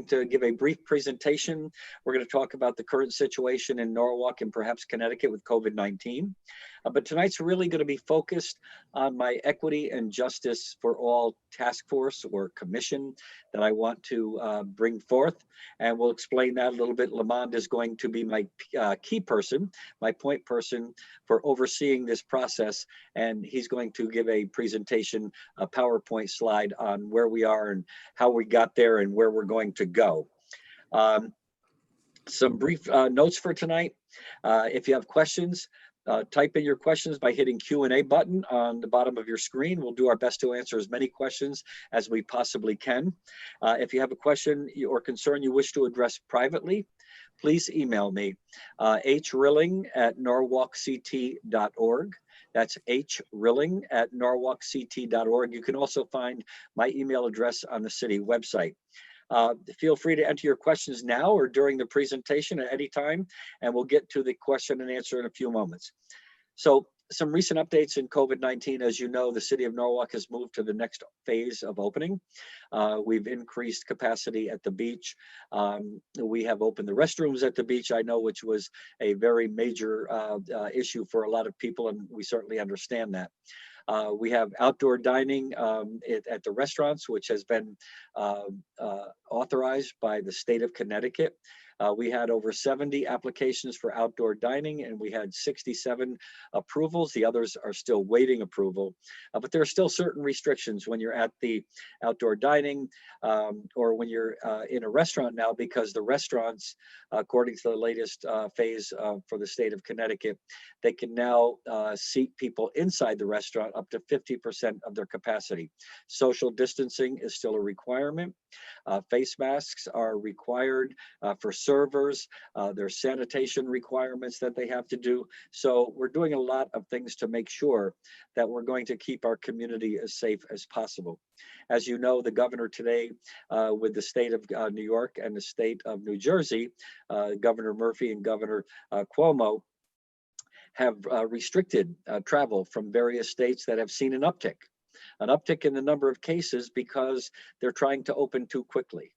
going to give a brief presentation. We're going to talk about the current situation in Norwalk and perhaps Connecticut with COVID-19. But tonight's really going to be focused on my Equity and Justice for All task force or commission that I want to bring forth. And we'll explain that a little bit. Lamond is going to be my key person, my point person for overseeing this process. And he's going to give a presentation, a PowerPoint slide on where we are and how we got there and where we're going to go. Some brief notes for tonight. If you have questions, type in your questions by hitting Q&A button on the bottom of your screen. We'll do our best to answer as many questions as we possibly can. If you have a question or concern you wish to address privately, please email me, hrilling@norwalkct.org. That's hrilling@norwalkct.org. You can also find my email address on the city website. Feel free to enter your questions now or during the presentation at any time, and we'll get to the question and answer in a few moments. So some recent updates in COVID-19. As you know, the city of Norwalk has moved to the next phase of opening. We've increased capacity at the beach. We have opened the restrooms at the beach, I know, which was a very major issue for a lot of people, and we certainly understand that. We have outdoor dining at the restaurants, which has been authorized by the state of Connecticut. We had over 70 applications for outdoor dining, and we had 67 approvals. The others are still waiting approval, but there are still certain restrictions when you're at the outdoor dining or when you're in a restaurant now, because the restaurants, according to the latest phase for the state of Connecticut, they can now seat people inside the restaurant up to 50% of their capacity. Social distancing is still a requirement. Face masks are required for servers. There's sanitation requirements that they have to do. So we're doing a lot of things to make sure that we're going to keep our community as safe as possible. As you know, the governor today, with the state of New York and the state of New Jersey, Governor Murphy and Governor Cuomo, have restricted travel from various states that have seen an uptick in the number of cases because they're trying to open too quickly.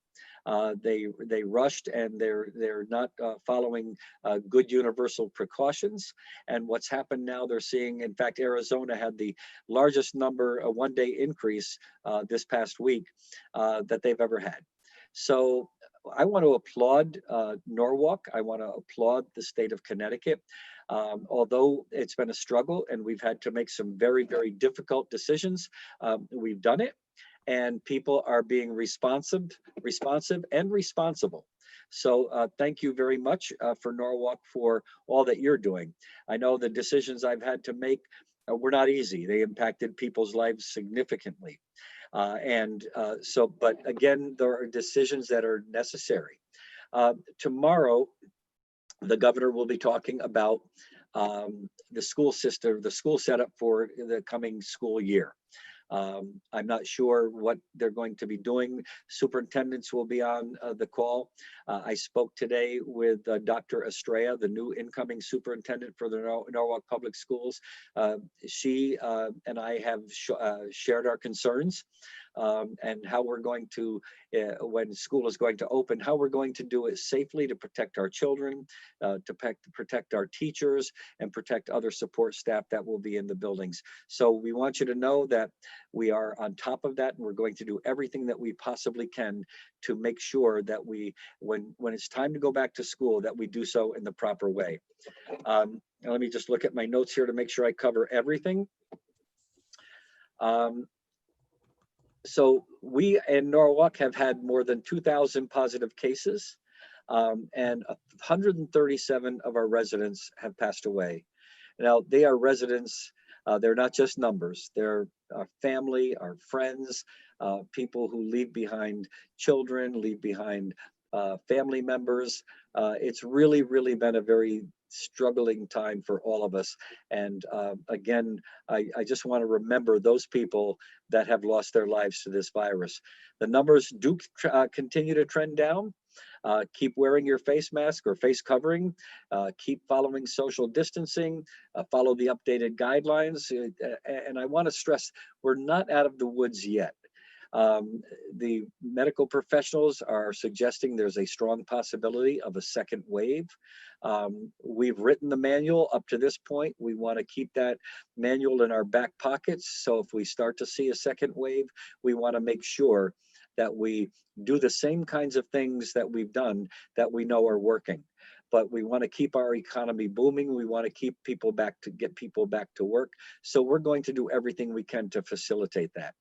They rushed, and they're not following good universal precautions. And what's happened now, they're seeing, in fact, Arizona had the largest number, a one-day increase this past week that they've ever had. So I want to applaud Norwalk. I want to applaud the state of Connecticut. Although it's been a struggle and we've had to make some very, very difficult decisions, we've done it, and people are being responsive and responsible. So thank you very much for Norwalk for all that you're doing. I know the decisions I've had to make were not easy. They impacted people's lives significantly. But again, there are decisions that are necessary. Tomorrow, the governor will be talking about the school system, the school setup for the coming school year. I'm not sure what they're going to be doing. Superintendents will be on the call. I spoke today with Dr. Estrella, the new incoming superintendent for the Norwalk Public Schools. She and I have shared our concerns and how we're going to, when school is going to open, how we're going to do it safely to protect our children, to protect our teachers, and protect other support staff that will be in the buildings. So we want you to know that we are on top of that, and we're going to do everything that we possibly can to make sure that we, when it's time to go back to school, that we do so in the proper way. Let me just look at my notes here to make sure I cover everything. So we in Norwalk have had more than 2,000 positive cases, and 137 of our residents have passed away. Now, they are residents, they're not just numbers, they're our family, our friends, people who leave behind children, leave behind family members. It's really, really been a very struggling time for all of us. And again, I just want to remember those people that have lost their lives to this virus. The numbers do continue to trend down. Keep wearing your face mask or face covering, keep following social distancing, follow the updated guidelines. And I want to stress, we're not out of the woods yet. Um, the medical professionals are suggesting there's a strong possibility of a second wave. We've written the manual up to this point. We want to keep that manual in our back pockets. So if we start to see a second wave, we want to make sure that we do the same kinds of things that we've done that we know are working. But we want to keep our economy booming. We want to keep people back to get people back to work. So we're going to do everything we can to facilitate that.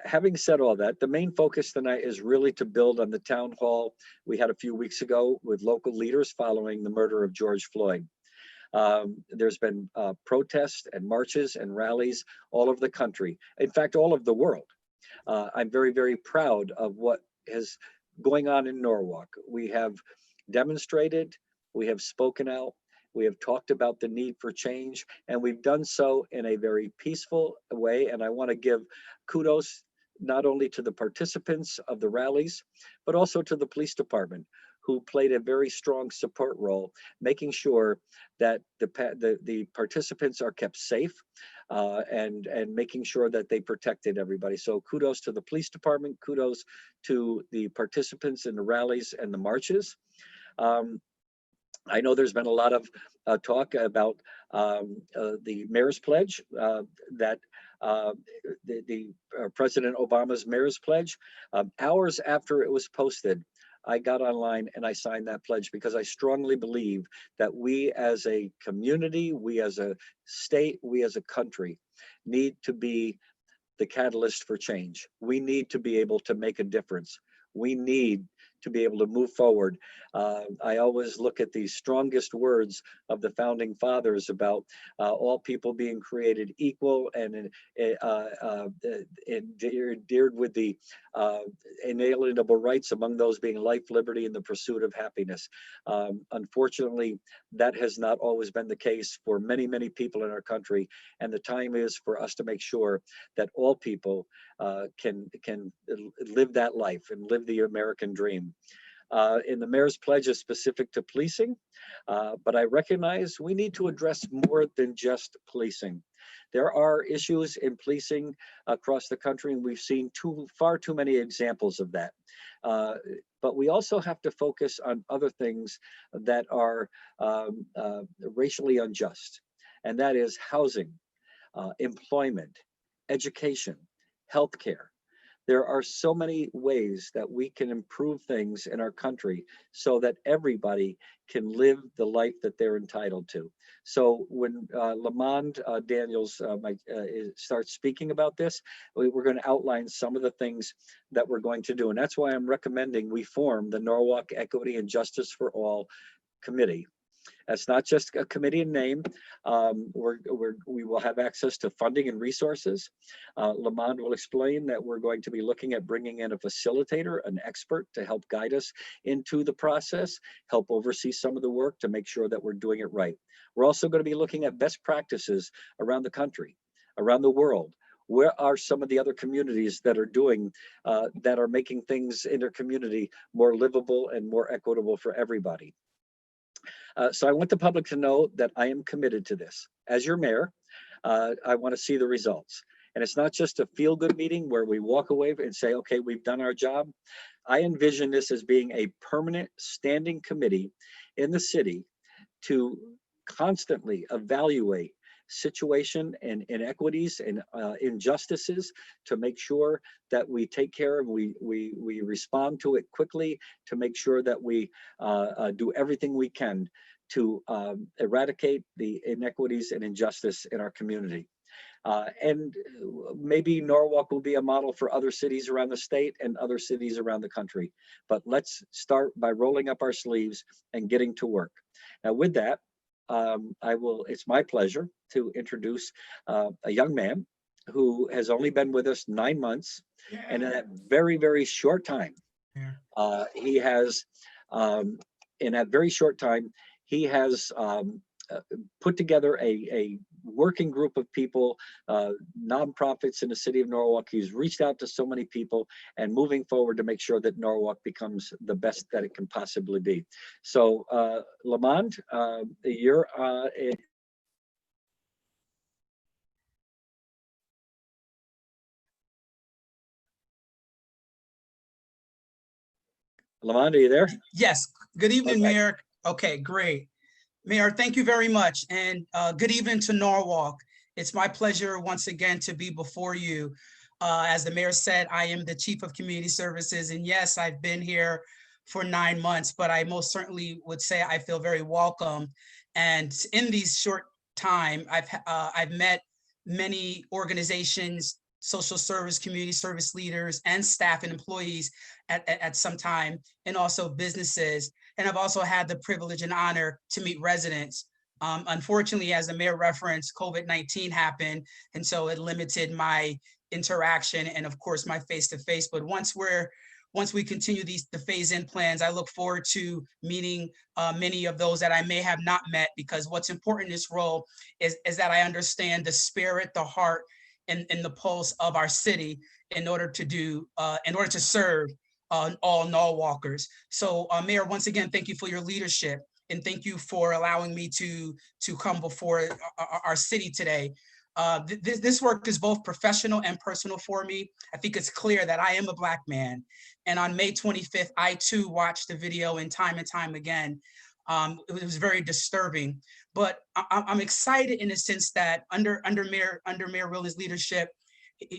Having said all that, the main focus tonight is really to build on the town hall we had a few weeks ago with local leaders following the murder of George Floyd. There's been protests and marches and rallies all over the country. In fact, all over the world. I'm very, very proud of what is going on in Norwalk. We have demonstrated, we have spoken out, we have talked about the need for change, and we've done so in a very peaceful way. And I want to give kudos not only to the participants of the rallies, but also to the police department, who played a very strong support role, making sure that the participants are kept safe and making sure that they protected everybody. So kudos to the police department, kudos to the participants in the rallies and the marches. I know there's been a lot of talk about the mayor's pledge that President Obama's mayor's pledge. Hours after it was posted, I got online and I signed that pledge because I strongly believe that we as a community, we as a state, we as a country need to be the catalyst for change. We need to be able to make a difference. We need to be able to move forward. I always look at the strongest words of the founding fathers about all people being created equal and endeared with the inalienable rights, among those being life, liberty, and the pursuit of happiness. Unfortunately, that has not always been the case for many, many people in our country. And the time is for us to make sure that all people can live that life and live the American dream. In the mayor's pledge is specific to policing, but I recognize we need to address more than just policing. There are issues in policing across the country, and we've seen far too many examples of that. But we also have to focus on other things that are racially unjust, and that is housing, employment, education, healthcare. There are so many ways that we can improve things in our country so that everybody can live the life that they're entitled to. So when Lamond Daniels starts speaking about this, we're going to outline some of the things that we're going to do. And that's why I'm recommending we form the Norwalk Equity and Justice for All Committee. That's not just a committee in name. We will have access to funding and resources. Lamond will explain that we're going to be looking at bringing in a facilitator, an expert, to help guide us into the process, help oversee some of the work to make sure that we're doing it right. We're also going to be looking at best practices around the country, around the world. Where are some of the other communities that are doing, that are making things in their community more livable and more equitable for everybody? So I want the public to know that I am committed to this. As your mayor, I want to see the results. And it's not just a feel-good meeting where we walk away and say, okay, we've done our job. I envision this as being a permanent standing committee in the city to constantly evaluate situation and inequities and injustices, to make sure that we take care of, we respond to it quickly, to make sure that we do everything we can to eradicate the inequities and injustice in our community. And maybe Norwalk will be a model for other cities around the state and other cities around the country. But let's start by rolling up our sleeves and getting to work. Now with that, it's my pleasure to introduce a young man who has only been with us 9 months. Yeah. And in that very, very short time, he has, in that very short time, he has put together a working group of people, nonprofits in the city of Norwalk. He's reached out to so many people and moving forward to make sure that Norwalk becomes the best that it can possibly be. So Lamond, you're Lamont, are you there? Yes. Good evening, Okay. Mayor. Okay, great. Mayor, thank you very much. And good evening to Norwalk. It's my pleasure once again to be before you. As the mayor said, I am the Chief of Community Services. And yes, I've been here for 9 months, but I most certainly would say I feel very welcome. And in these short time, I've met many organizations, social service, community service leaders, and staff and employees at some time, and also businesses. And I've also had the privilege and honor to meet residents. Unfortunately, as the mayor referenced, COVID-19 happened, and so it limited my interaction and of course my face-to-face. But once we continue the phase-in plans, I look forward to meeting many of those that I may have not met, because what's important in this role is that I understand the spirit, the heart, and the pulse of our city in order to serve all Norwalkers. So Mayor, once again, thank you for your leadership, and thank you for allowing me to come before our city today. This work is both professional and personal for me. I think it's clear that I am a Black man. And on May 25th, I too watched the video and time again. It was very disturbing, but I'm excited in the sense that under Mayor Williams' leadership,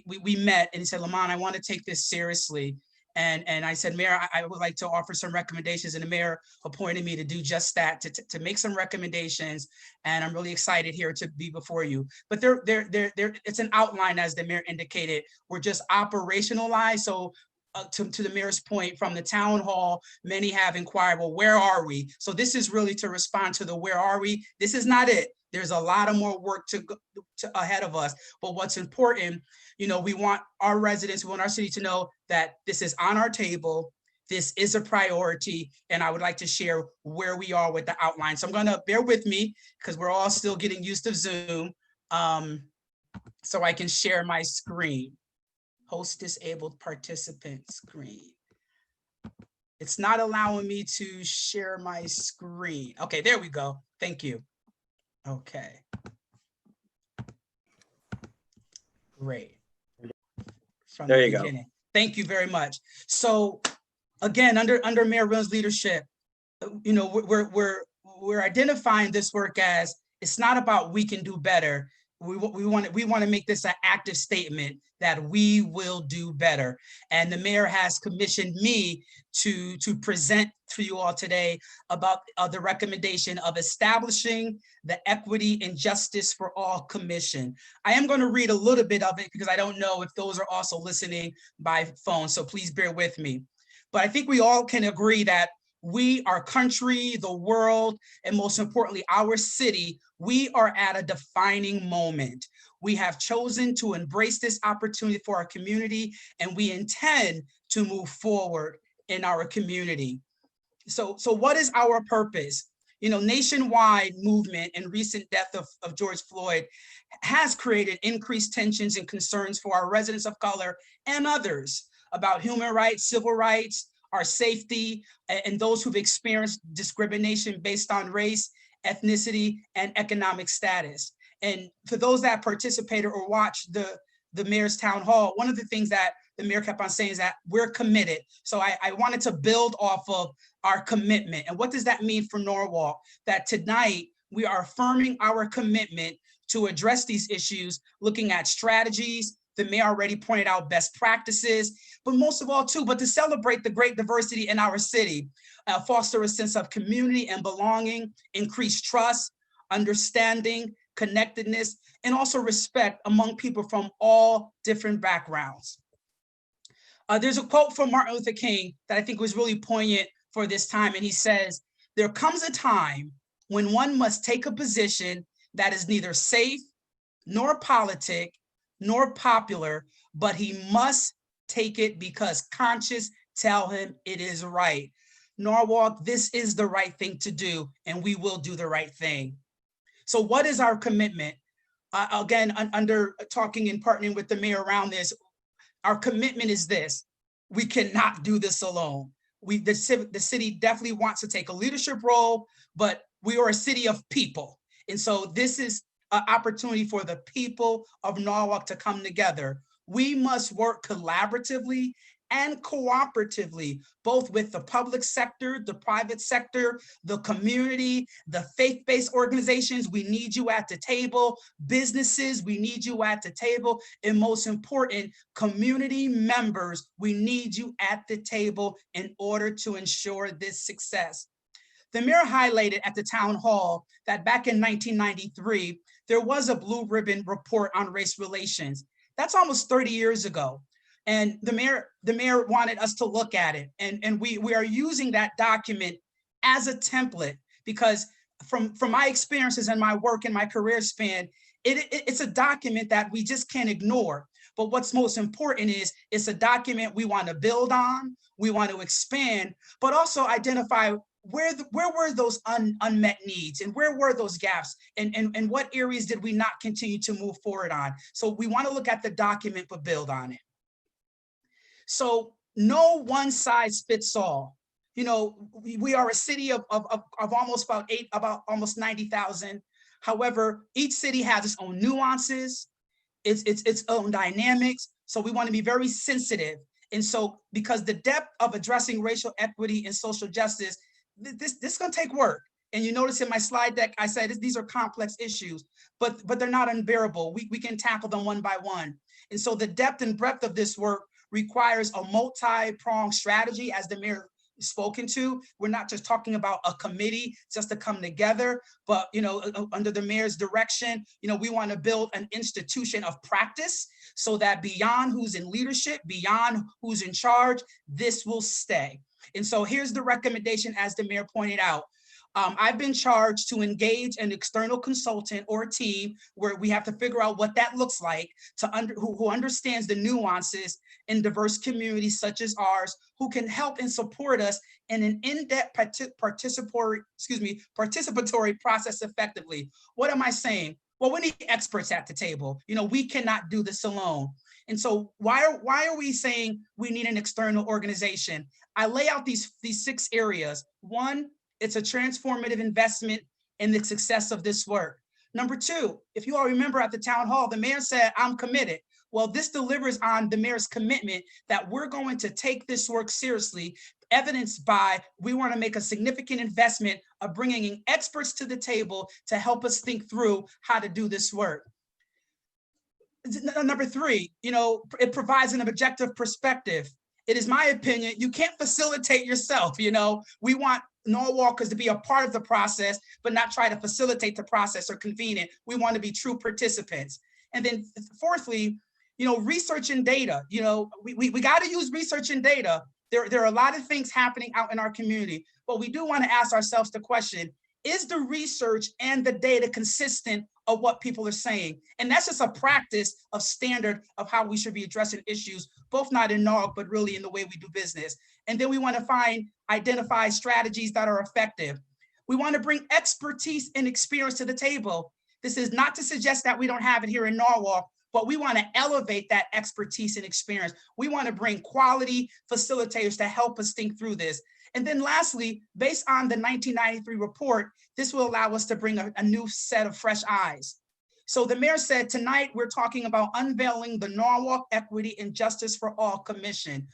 we met and he said, Lamont, I want to take this seriously. And I said, Mayor, I would like to offer some recommendations. And the mayor appointed me to do just that, to make some recommendations. And I'm really excited here to be before you. But it's an outline, as the mayor indicated. We're just operationalized. So to the mayor's point, from the town hall, many have inquired, well, where are we? So this is really to respond to the where are we? This is not it. There's a lot of more work to ahead of us. But what's important, we want our residents, we want our city to know that this is on our table. This is a priority. And I would like to share where we are with the outline. So I'm going to bear with me because we're all still getting used to Zoom. So I can share my screen. Host disabled participant screen. It's not allowing me to share my screen. Okay, there we go. Thank you. Okay. Great. From there the you beginning. go. Thank you very much. So again, under Mayor Williams' leadership, we're identifying this work as, it's not about we can do better. We want to make this an active statement that we will do better. And the mayor has commissioned me to present to you all today about the recommendation of establishing the Equity and Justice for All Commission. I am going to read a little bit of it because I don't know if those are also listening by phone, so please bear with me. But I think we all can agree that we, our country, the world, and most importantly, our city, we are at a defining moment. We have chosen to embrace this opportunity for our community, and we intend to move forward in our community. So what is our purpose? Nationwide movement and recent death of George Floyd has created increased tensions and concerns for our residents of color and others about human rights, civil rights, our safety, and those who've experienced discrimination based on race, ethnicity, and economic status. And for those that participated or watched the mayor's town hall, one of the things that the mayor kept on saying is that we're committed. So I wanted to build off of our commitment. And what does that mean for Norwalk? That tonight we are affirming our commitment to address these issues, looking at strategies. The mayor already pointed out best practices, but most of all too, but to celebrate the great diversity in our city, foster a sense of community and belonging, increase trust, understanding, connectedness, and also respect among people from all different backgrounds. There's a quote from Martin Luther King that I think was really poignant for this time. And he says, there comes a time when one must take a position that is neither safe, nor politic, nor popular, but he must take it because conscience tell him it is right. Norwalk, this is the right thing to do, and we will do the right thing. So what is our commitment? Again, under talking and partnering with the mayor around this, our commitment is this: we cannot do this alone. The city definitely wants to take a leadership role, but we are a city of people. And so this is an opportunity for the people of Norwalk to come together. We must work collaboratively and cooperatively, both with the public sector, the private sector, the community, the faith-based organizations. We need you at the table. Businesses, we need you at the table. And most important, community members, we need you at the table in order to ensure this success. The mayor highlighted at the town hall that back in 1993, there was a blue ribbon report on race relations. That's almost 30 years ago. And the mayor wanted us to look at it. And we are using that document as a template because from my experiences and my work and my career span, it's a document that we just can't ignore. But what's most important is it's a document we want to build on, we want to expand, but also identify where were those unmet needs and where were those gaps and what areas did we not continue to move forward on. So we want to look at the document, but build on it. So no one size fits all. You know, we are a city of almost almost 90,000. However, each city has its own nuances, its own dynamics. So we want to be very sensitive. And so because the depth of addressing racial equity and social justice, this is going to take work. And you notice in my slide deck, I said these are complex issues, but they're not unbearable. We can tackle them one by one. And so the depth and breadth of this work requires a multi-pronged strategy, as the mayor spoken to. We're not just talking about a committee just to come together, but under the mayor's direction, we want to build an institution of practice so that beyond who's in leadership, beyond who's in charge, this will stay. And so here's the recommendation, as the mayor pointed out. I've been charged to engage an external consultant or team where we have to figure out what that looks like who understands the nuances in diverse communities such as ours, who can help and support us in an in-depth participatory process effectively. What am I saying? Well, we need experts at the table. We cannot do this alone. And so why are we saying we need an external organization? I lay out these 6 areas. 1, it's a transformative investment in the success of this work. Number 2, if you all remember at the town hall, the mayor said, I'm committed. Well, this delivers on the mayor's commitment that we're going to take this work seriously, evidenced by we want to make a significant investment of bringing in experts to the table to help us think through how to do this work. Number 3, it provides an objective perspective. It is my opinion, you can't facilitate yourself. We want Norwalkers to be a part of the process, but not try to facilitate the process or convene it. We want to be true participants. And then 4thly, research and data. We got to use research and data. There are a lot of things happening out in our community, but we do want to ask ourselves the question, is the research and the data consistent of what people are saying? And that's just a practice of standard of how we should be addressing issues, both not in Norwalk, but really in the way we do business. And then we want to identify strategies that are effective. We want to bring expertise and experience to the table. This is not to suggest that we don't have it here in Norwalk, but we want to elevate that expertise and experience. We want to bring quality facilitators to help us think through this. And then lastly, based on the 1993 report, this will allow us to bring a new set of fresh eyes. So the mayor said, tonight we're talking about unveiling the Norwalk Equity and Justice for All Commission.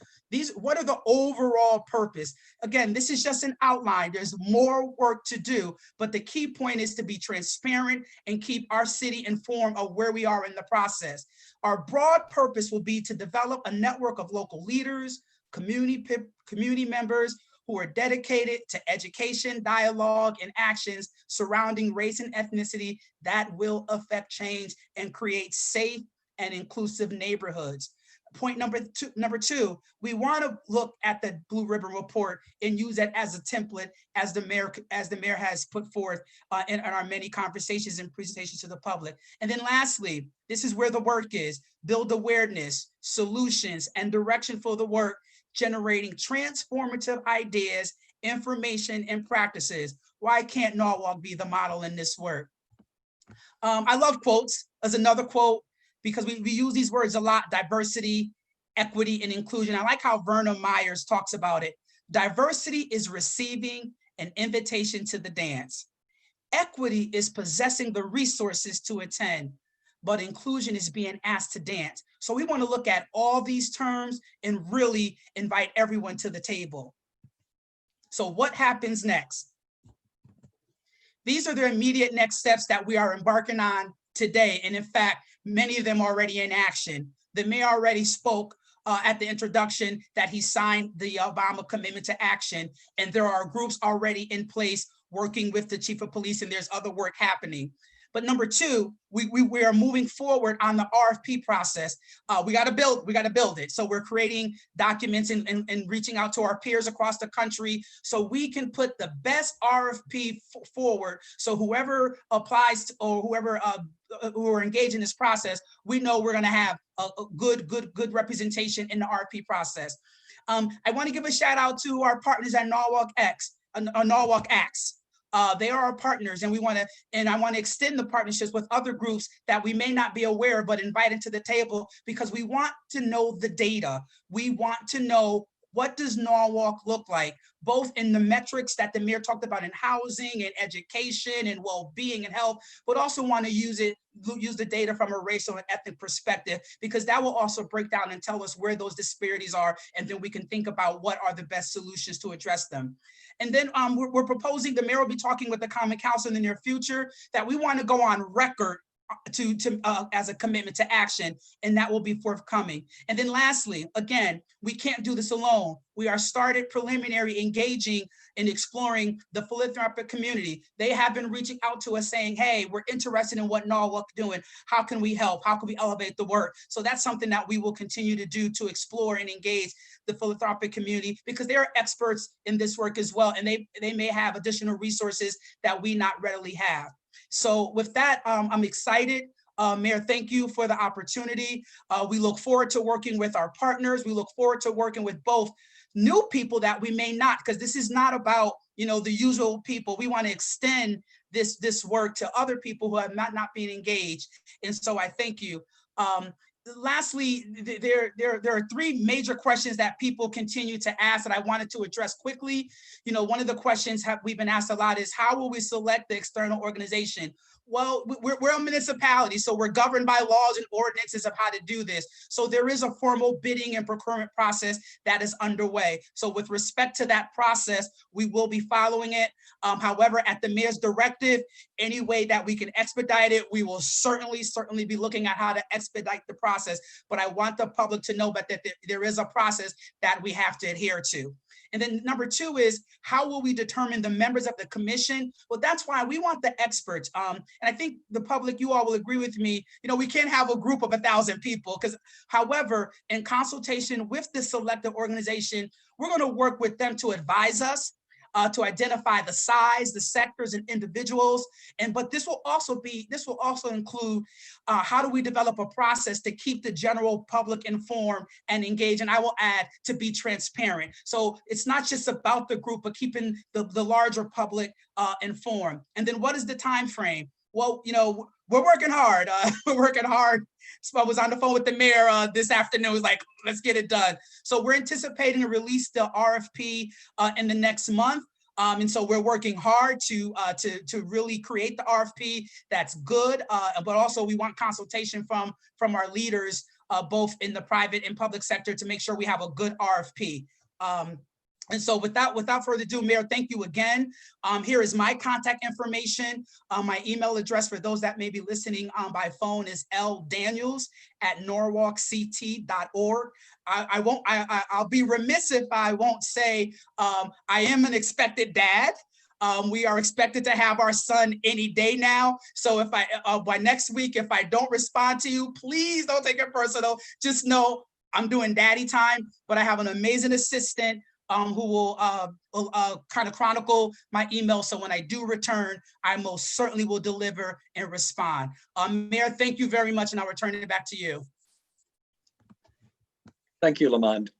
What are the overall purpose? Again, this is just an outline. There's more work to do, but the key point is to be transparent and keep our city informed of where we are in the process. Our broad purpose will be to develop a network of local leaders, community members, who are dedicated to education, dialogue, and actions surrounding race and ethnicity that will affect change and create safe and inclusive neighborhoods. Point number two, we want to look at the Blue Ribbon Report and use that as a template, as the mayor has put forth in our many conversations and presentations to the public. And then lastly, this is where the work is: build awareness, solutions, and direction for the work, generating transformative ideas, information, and practices. Why can't Norwalk be the model in this work? I love quotes. As another quote, because we use these words a lot: diversity, equity, and inclusion. I like how Verna Myers talks about it. Diversity is receiving an invitation to the dance. Equity is possessing the resources to attend. but inclusion is being asked to dance. So we want to look at all these terms and really invite everyone to the table. So what happens next? These are the immediate next steps that we are embarking on today. And in fact, many of them already in action. The mayor already spoke at the introduction that he signed the Obama Commitment to Action, and there are groups already in place working with the chief of police, and there's other work happening. But number two, we are moving forward on the RFP process. We got to build it. So we're creating documents and reaching out to our peers across the country so we can put the best RFP forward. So whoever applies to, or whoever who are engaged in this process, we know we're going to have a good representation in the RFP process. I want to give a shout out to our partners at Norwalk Acts. They are our partners, and I want to extend the partnerships with other groups that we may not be aware of, but invited to the table, because we want to know the data. We want to know, what does Norwalk look like, both in the metrics that the mayor talked about in housing and education and well-being and health, but also want to use the data from a racial and ethnic perspective, because that will also break down and tell us where those disparities are, and then we can think about what are the best solutions to address them. And then we're proposing, the mayor will be talking with the Common Council in the near future, that we want to go on record as a commitment to action, and that will be forthcoming. And then lastly, again, we can't do this alone. We are started preliminary engaging and exploring the philanthropic community. They have been reaching out to us saying, hey, we're interested in what Norwalk doing. How can we help? How can we elevate the work? So that's something that we will continue to do, to explore and engage the philanthropic community, because they are experts in this work as well. And they may have additional resources that we not readily have. So with that, I'm excited. Mayor, thank you for the opportunity. We look forward to working with our partners. We look forward to working with both new people that we may not, because this is not about, the usual people. We want to extend this work to other people who have not been engaged. And so I thank you. Lastly, there are three major questions that people continue to ask that I wanted to address quickly. One of the questions we've been asked a lot is, how will we select the external organization? Well, we're a municipality, so we're governed by laws and ordinances of how to do this. So there is a formal bidding and procurement process that is underway. So with respect to that process, we will be following it. However, at the mayor's directive, any way that we can expedite it, we will certainly be looking at how to expedite the process. But I want the public to know that there is a process that we have to adhere to. And then number two is, how will we determine the members of the commission? Well, that's why we want the experts. And I think the public, you all will agree with me, we can't have a group of 1,000 people, however, in consultation with the selected organization, we're going to work with them to advise us, to identify the size, the sectors, and individuals. But this will also include how do we develop a process to keep the general public informed and engaged, and I will add, to be transparent. So it's not just about the group, but keeping the larger public informed. And then what is the time frame? Well, we're working hard. We're working hard. So I was on the phone with the mayor this afternoon. It was like, let's get it done. So we're anticipating to release the RFP in the next month. And so we're working hard to really create the RFP that's good, but also we want consultation from our leaders, both in the private and public sector, to make sure we have a good RFP. And so without further ado, Mayor, thank you again. Here is my contact information. My email address for those that may be listening by phone is ldaniels@norwalkct.org. I'll be remiss if I won't say I am an expected dad. We are expected to have our son any day now. So if by next week, if I don't respond to you, please don't take it personal. Just know I'm doing daddy time, but I have an amazing assistant who will kind of chronicle my email. So when I do return, I most certainly will deliver and respond. Mayor, thank you very much, and I'll return it back to you. Thank you, Lamond.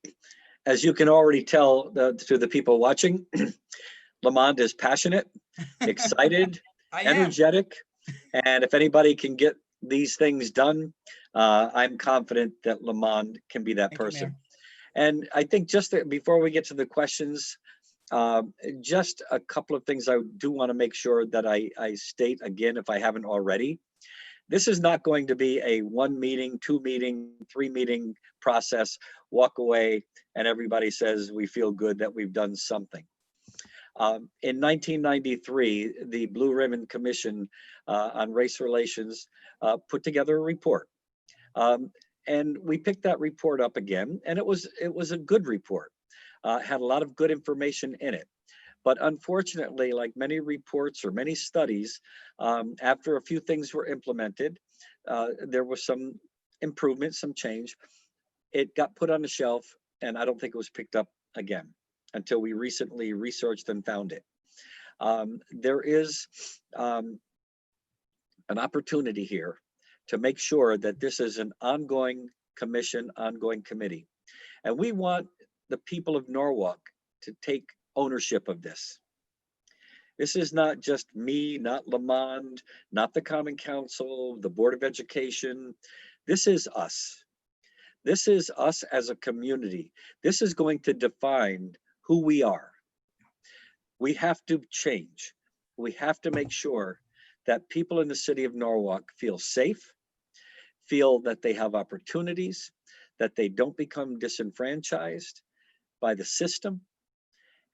As you can already tell to the people watching, Lamond is passionate, excited, energetic, and if anybody can get these things done, I'm confident that Lamond can be that person. And I think just before we get to the questions, just a couple of things I do want to make sure that I state again, if I haven't already, This is not going to be a 1 meeting, 2 meeting, 3 meeting process, walk away, and everybody says we feel good that we've done something. In 1993, the Blue Ribbon Commission on Race Relations put together a report. And we picked that report up again, and it was a good report. Had a lot of good information in it. But unfortunately, like many reports or many studies, after a few things were implemented, there was some improvement, some change. It got put on the shelf, and I don't think it was picked up again until we recently researched and found it. There is an opportunity here to make sure that this is an ongoing commission, ongoing committee. And we want the people of Norwalk to take ownership of this. This is not just me, not Lamond, not the Common Council, the Board of Education. This is us. This is us as a community. This is going to define who we are. We have to change. We have to make sure that people in the city of Norwalk feel safe, feel that they have opportunities, that they don't become disenfranchised by the system.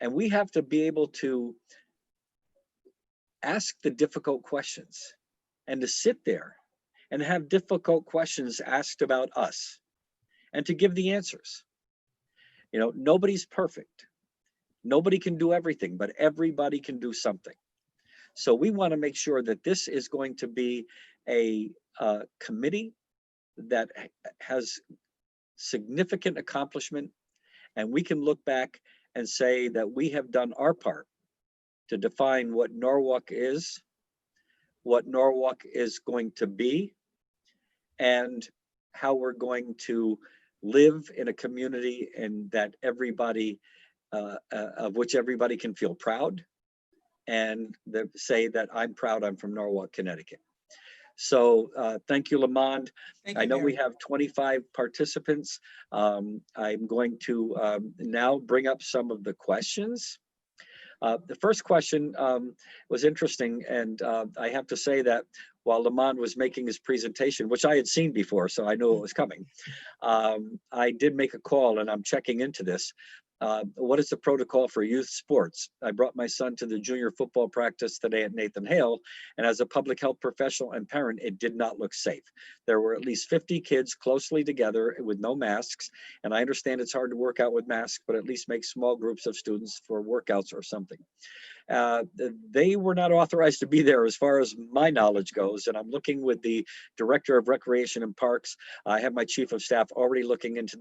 And we have to be able to ask the difficult questions and to sit there and have difficult questions asked about us and to give the answers. You know, nobody's perfect. Nobody can do everything, but everybody can do something. So we want to make sure that this is going to be a committee that has significant accomplishment, and we can look back and say that we have done our part to define what Norwalk is going to be, and how we're going to live in a community and that everybody, of which everybody can feel proud and say that I'm proud I'm from Norwalk, Connecticut. So thank you, Lamond. I know we have 25 participants. I'm going to now bring up some of the questions. The first question was interesting, and I have to say that while Lamond was making his presentation, which I had seen before, so I knew it was coming, I did make a call, and I'm checking into this. What is the protocol for youth sports? I brought my son to the junior football practice today at Nathan Hale, and as a public health professional and parent, it did not look safe. There were at least 50 kids closely together with no masks, and I understand it's hard to work out with masks, but at least make small groups of students for workouts or something. They were not authorized to be there as far as my knowledge goes, and I'm looking with the Director of Recreation and Parks. I have my Chief of Staff already looking into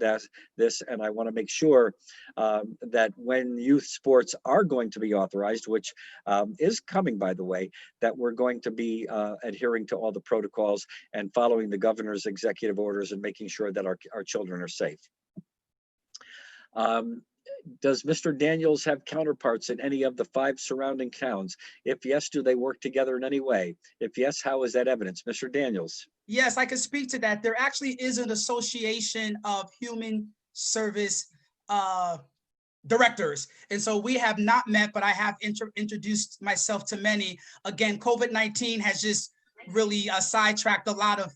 this, and I want to make sure that when youth sports are going to be authorized, which is coming, by the way, that we're going to be adhering to all the protocols and following the governor's executive orders and making sure that our children are safe. Does Mr. Daniels have counterparts in any of the 5 surrounding towns? If yes, do they work together in any way? If yes, how is that evidence? Mr. Daniels. Yes, I can speak to that. There actually is an association of human service directors. And so we have not met, but I have introduced myself to many. Again, COVID-19 has just really sidetracked a lot of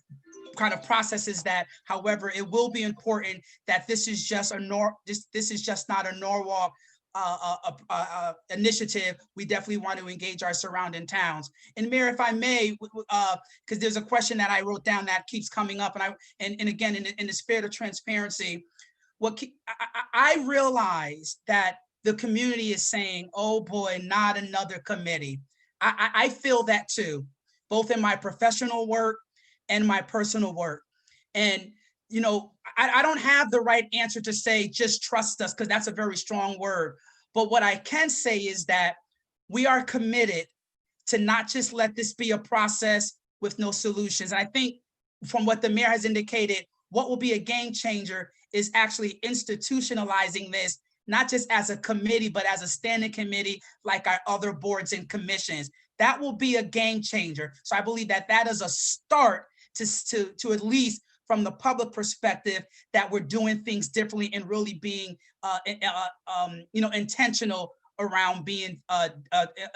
kind of processes that, however, it will be important that this is just this is just not a Norwalk initiative. We definitely want to engage our surrounding towns. And Mayor, if I may, because there's a question that I wrote down that keeps coming up, and again, in the spirit of transparency, I realize that the community is saying, oh boy, not another committee. I feel that too, both in my professional work and my personal work. And, you know, I don't have the right answer to say, just trust us, because that's a very strong word. But what I can say is that we are committed to not just let this be a process with no solutions. And I think from what the mayor has indicated, what will be a game changer is actually institutionalizing this, not just as a committee, but as a standing committee like our other boards and commissions. That will be a game changer. So I believe that that is a start to at least from the public perspective, that we're doing things differently and really being intentional around being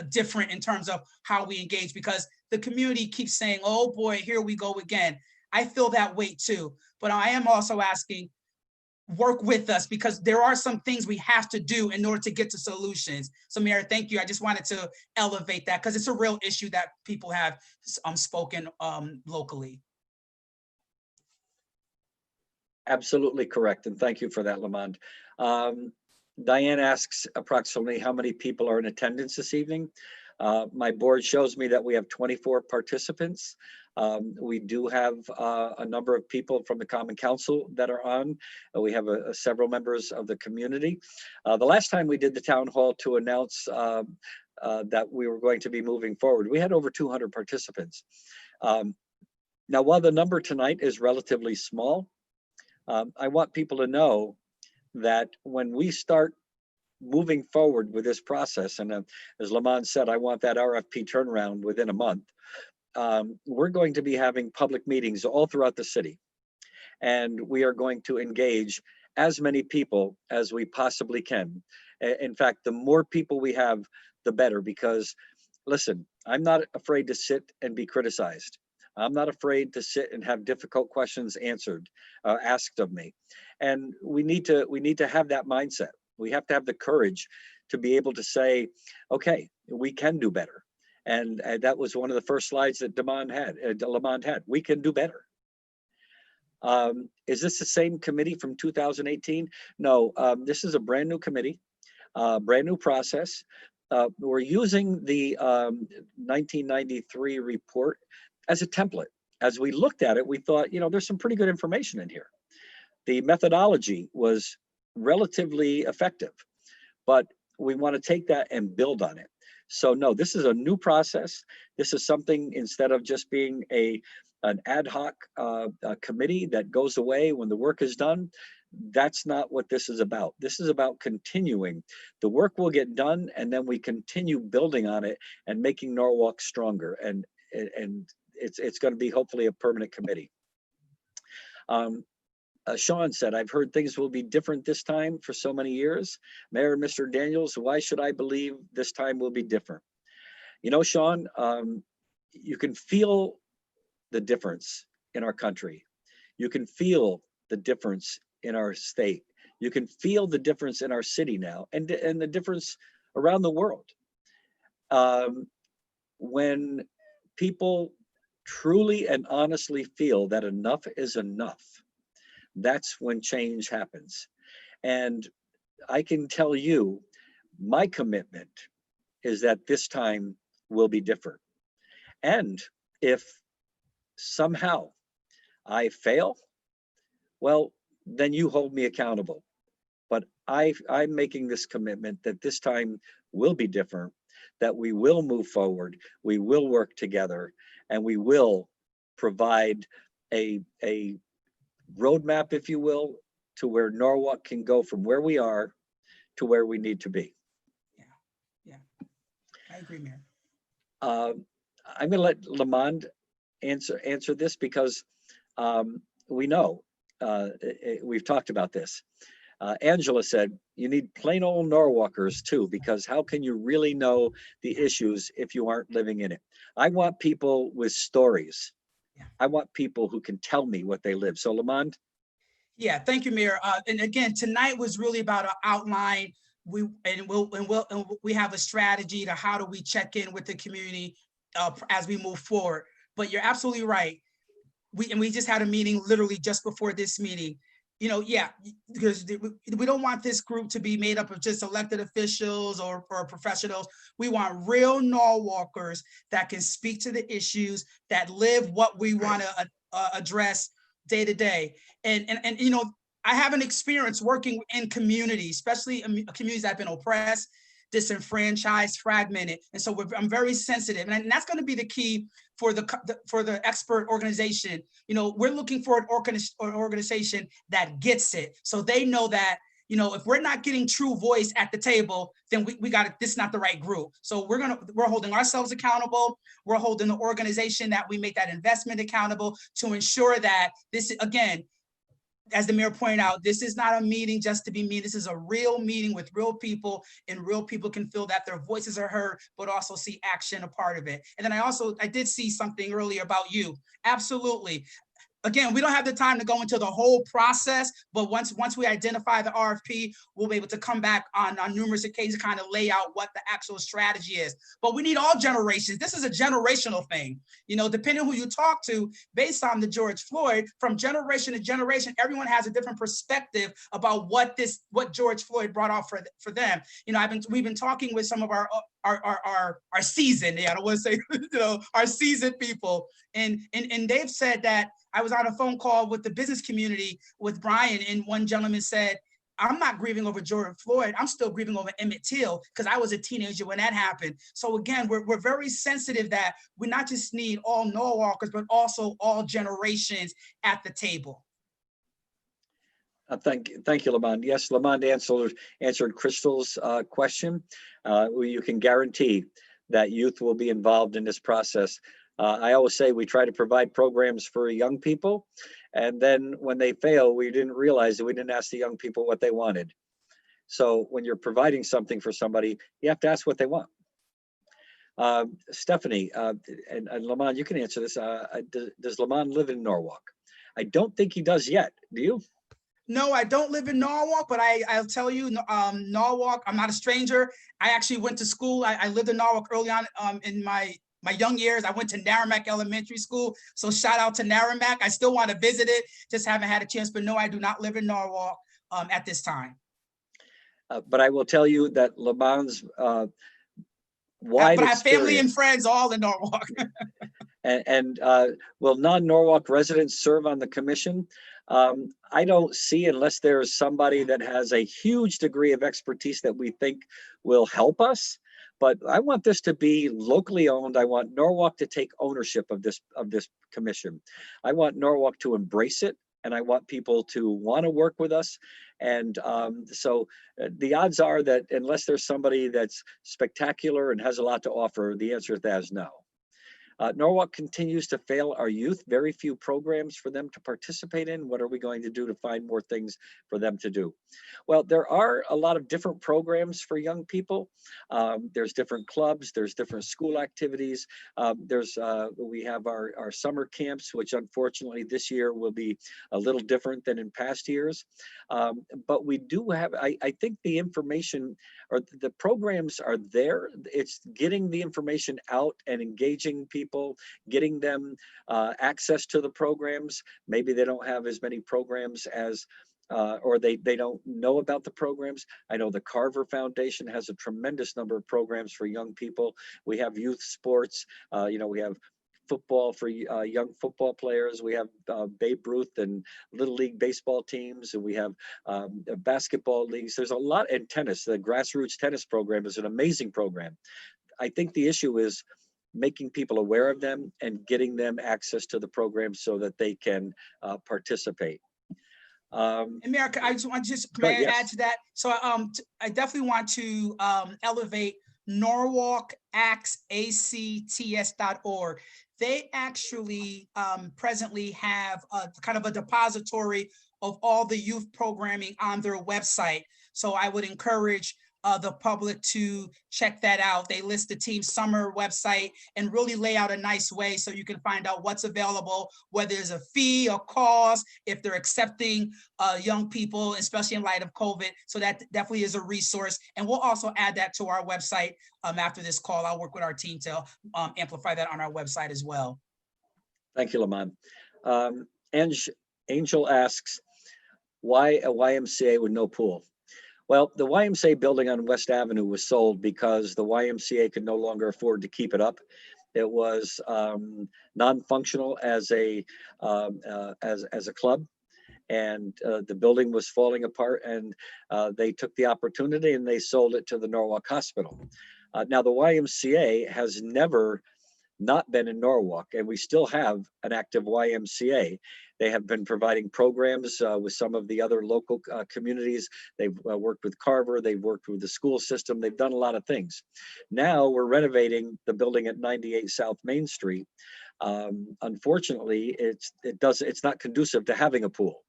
different in terms of how we engage, because the community keeps saying, oh boy, here we go again. I feel that weight too, but I am also asking, work with us, because there are some things we have to do in order to get to solutions. So Mayor, thank you. I just wanted to elevate that because it's a real issue that people have spoken locally. Absolutely correct. And thank you for that, Lamont. Diane asks approximately how many people are in attendance this evening. My board shows me that we have 24 participants. We do have a number of people from the Common Council that are on. We have several members of the community. The last time we did the town hall to announce that we were going to be moving forward, we had over 200 participants. Now, while the number tonight is relatively small, I want people to know that when we start moving forward with this process, and as Lamont said, I want that RFP turnaround within a month, we're going to be having public meetings all throughout the city. And we are going to engage as many people as we possibly can. In fact, the more people we have, the better, because listen, I'm not afraid to sit and be criticized. I'm not afraid to sit and have difficult questions answered, asked of me. And we need to have that mindset. We have to have the courage to be able to say, okay, we can do better. And that was one of the first slides that Lamont had. We can do better. Is this the same committee from 2018? No, this is a brand new committee, brand new process. We're using the 1993 report as a template. As we looked at it, we thought, there's some pretty good information in here. The methodology was relatively effective, but we want to take that and build on it. So no, this is a new process. This is something, instead of just being an ad hoc committee that goes away when the work is done, that's not what this is about. This is about continuing. The work will get done, and then we continue building on it and making Norwalk stronger. And it's going to be hopefully a permanent committee. Sean said, I've heard things will be different this time for so many years. Mayor Mr. Daniels, why should I believe this time will be different? Sean, you can feel the difference in our country. You can feel the difference in our state. You can feel the difference in our city now, and the difference around the world. When people truly and honestly feel that enough is enough, that's when change happens. And I can tell you, my commitment is that this time will be different. And if somehow I fail, well, then you hold me accountable. But I'm making this commitment that this time will be different, that we will move forward, we will work together, and we will provide a roadmap, if you will, to where Norwalk can go from where we are to where we need to be. Yeah, I agree, Mayor. I'm going to let Lamont answer this, because we know we've talked about this. Angela said, you need plain old Norwalkers too, because how can you really know the issues if you aren't living in it? I want people with stories. Yeah. I want people who can tell me what they live. So Lamont? Yeah, thank you, Mayor. And again, tonight was really about an outline. We have a strategy to how do we check in with the community as we move forward. But you're absolutely right. We just had a meeting literally just before this meeting. Yeah, because we don't want this group to be made up of just elected officials or professionals. We want real Norwalkers that can speak to the issues, that live what we want to address day to day. And I have an experience working in communities, especially communities that have been oppressed, disenfranchised, fragmented. And so I'm very sensitive. And that's going to be the key for the expert organization. We're looking for an organization that gets it. So they know that, if we're not getting true voice at the table, then we got it. This is not the right group. So we're holding ourselves accountable. We're holding the organization that we make that investment accountable to ensure that this, again, as the mayor pointed out, this is not a meeting just to be meeting. This is a real meeting with real people, and real people can feel that their voices are heard, but also see action a part of it. And then I did see something earlier about you. Absolutely. Again, we don't have the time to go into the whole process, but once we identify the RFP, we'll be able to come back on numerous occasions, kind of lay out what the actual strategy is. But we need all generations. This is a generational thing. You know, depending who you talk to, based on the George Floyd, from generation to generation, everyone has a different perspective about what George Floyd brought out for them. You know, we've been talking with some of our seasoned, I don't want to say, you know, our seasoned people, and they've said that. I was on a phone call with the business community with Brian, and one gentleman said, I'm not grieving over George Floyd. I'm still grieving over Emmett Till because I was a teenager when that happened. So again, we're very sensitive that we not just need all Norwalkers, but also all generations at the table. Thank you, Lamont. Yes, Lamont answered Crystal's question. You can guarantee that youth will be involved in this process. I always say we try to provide programs for young people, and then when they fail, we didn't realize that we didn't ask the young people what they wanted. So when you're providing something for somebody, you have to ask what they want. Stephanie, and Lamont, you can answer this. Does Lamont live in Norwalk? I don't think he does yet. Do you? No, I don't live in Norwalk, but I'll tell you, Norwalk, I'm not a stranger. I actually went to school. I lived in Norwalk early on in my young years. I went to Narragansett Elementary School. So shout out to Narragansett. I still want to visit it, just haven't had a chance. But no, I do not live in Norwalk at this time. But I will tell you that Lamont's wide but I have family and friends all in Norwalk. and will non-Norwalk residents serve on the commission? I don't see, unless there's somebody that has a huge degree of expertise that we think will help us. But I want this to be locally owned. I want Norwalk to take ownership of this commission. I want Norwalk to embrace it, and I want people to want to work with us. And so the odds are that unless there's somebody that's spectacular and has a lot to offer, the answer to that is no. Norwalk continues to fail our youth. Very few programs for them to participate in. What are we going to do to find more things for them to do? Well, there are a lot of different programs for young people. There's different clubs. There's different school activities. We have our summer camps, which unfortunately this year will be a little different than in past years. But we do have, I think the information or the programs are there. It's getting the information out and engaging people, getting them access to the programs. Maybe they don't have as many programs as or they don't know about the programs. I know the Carver Foundation has a tremendous number of programs for young people. We have youth sports. We have football for young football players. We have Babe Ruth and Little League baseball teams, and we have basketball leagues. There's a lot, and tennis. The grassroots tennis program is an amazing program. I think the issue is making people aware of them and getting them access to the program so that they can participate. America, I just want to add to that. So I definitely want to elevate Norwalk acts.org. They actually presently have kind of a depository of all the youth programming on their website. So I would encourage the public to check that out. They list the team summer website and really lay out a nice way so you can find out what's available, whether there's a fee or cost, if they're accepting young people, especially in light of COVID. So that definitely is a resource. And we'll also add that to our website after this call. I'll work with our team to amplify that on our website as well. Thank you, Lamont. Angel asks, why a YMCA with no pool? Well, the YMCA building on West Avenue was sold because the YMCA could no longer afford to keep it up. It was non-functional as a club, and the building was falling apart. And they took the opportunity and they sold it to the Norwalk Hospital. Now the YMCA has never not been in Norwalk, and we still have an active YMCA. They have been providing programs with some of the other local communities. They've worked with Carver, they've worked with the school system, they've done a lot of things. Now we're renovating the building at 98 South Main Street. Unfortunately, it's not conducive to having a pool.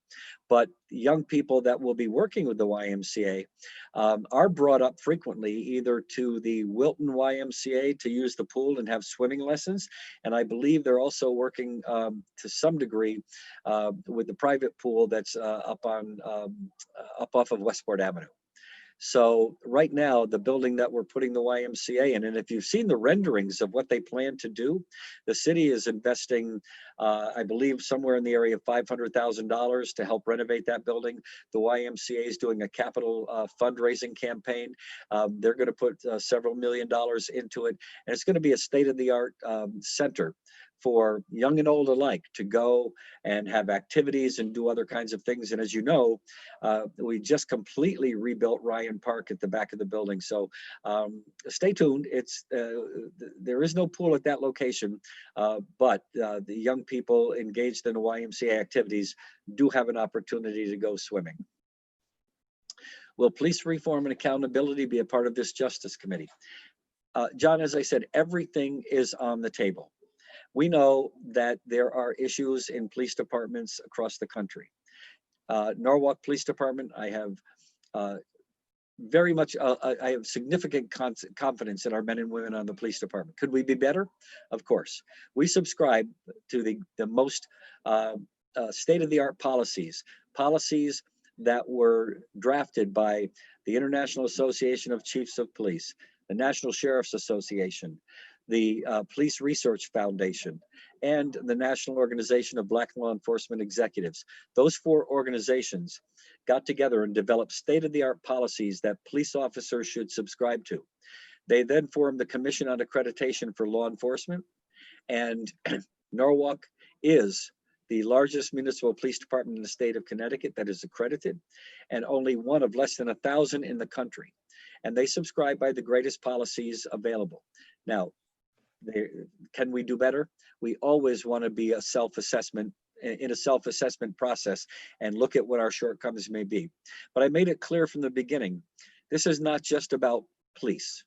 But young people that will be working with the YMCA are brought up frequently either to the Wilton YMCA to use the pool and have swimming lessons. And I believe they're also working to some degree with the private pool that's up off of Westport Avenue. So right now, the building that we're putting the YMCA in, and if you've seen the renderings of what they plan to do, the city is investing, I believe, somewhere in the area of $500,000 to help renovate that building. The YMCA is doing a capital fundraising campaign. They're going to put several $1,000,000 into it, and it's going to be a state-of-the-art center for young and old alike to go and have activities and do other kinds of things. And as you know, we just completely rebuilt Ryan Park at the back of the building. So stay tuned. There is no pool at that location, but the young people engaged in the YMCA activities do have an opportunity to go swimming. Will police reform and accountability be a part of this Justice Committee? John, as I said, everything is on the table. We know that there are issues in police departments across the country. Norwalk Police Department, I have I have significant confidence in our men and women on the police department. Could we be better? Of course. We subscribe to the most state-of-the-art policies that were drafted by the International Association of Chiefs of Police, the National Sheriff's Association, the Police Research Foundation, and the National Organization of Black Law Enforcement Executives. Those 4 organizations got together and developed state-of-the-art policies that police officers should subscribe to. They then formed the Commission on Accreditation for Law Enforcement, and Norwalk is the largest municipal police department in the state of Connecticut that is accredited, and only one of less than 1,000 in the country. And they subscribe by the greatest policies available. Now, can we do better? We always want to be in a self-assessment process and look at what our shortcomings may be. But I made it clear from the beginning, this is not just about police.